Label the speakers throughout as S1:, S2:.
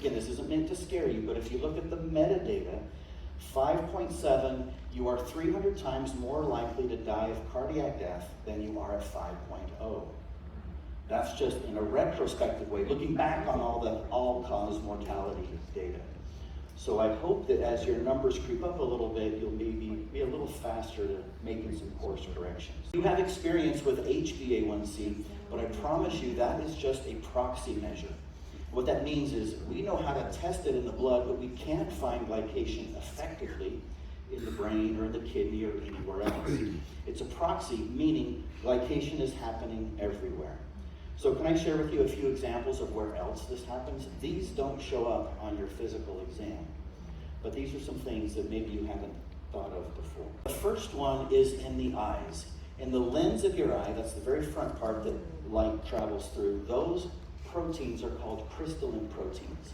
S1: again, this isn't meant to scare you, but if you look at the metadata, 5.7, you are 300 times more likely to die of cardiac death than you are at 5.0. That's just in a retrospective way, looking back on all the all-cause mortality data. So I hope that as your numbers creep up a little bit, you'll maybe be a little faster to making some course corrections. You have experience with HbA1c, but I promise you that is just a proxy measure. What that means is we know how to test it in the blood, but we can't find glycation effectively in the brain or in the kidney or anywhere else. It's a proxy, meaning glycation is happening everywhere. So can I share with you a few examples of where else this happens? These don't show up on your physical exam, but these are some things that maybe you haven't thought of before. The first one is in the eyes. In the lens of your eye, that's the very front part that light travels through, those proteins are called crystalline proteins,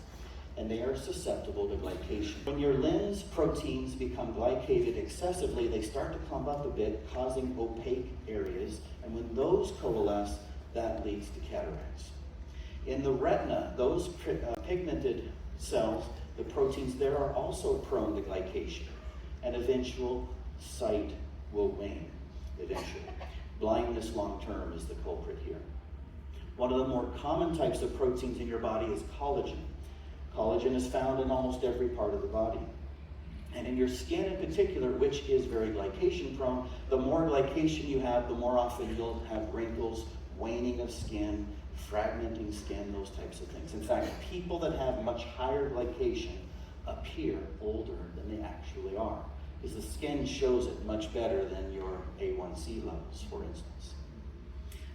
S1: and they are susceptible to glycation. When your lens proteins become glycated excessively, they start to clump up a bit, causing opaque areas, and when those coalesce, that leads to cataracts. In the retina, those pigmented cells, the proteins there are also prone to glycation, and eventual sight will wane eventually. Blindness long-term is the culprit here. One of the more common types of proteins in your body is collagen. Collagen is found in almost every part of the body. And in your skin in particular, which is very glycation prone, the more glycation you have, the more often you'll have wrinkles, waning of skin, fragmenting skin, those types of things. In fact, people that have much higher glycation appear older than they actually are, because the skin shows it much better than your A1C levels, for instance.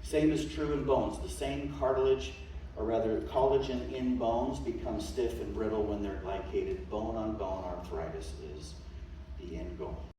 S1: Same is true in bones. The same cartilage, or rather collagen in bones, becomes stiff and brittle when they're glycated. Bone on bone arthritis is the end goal.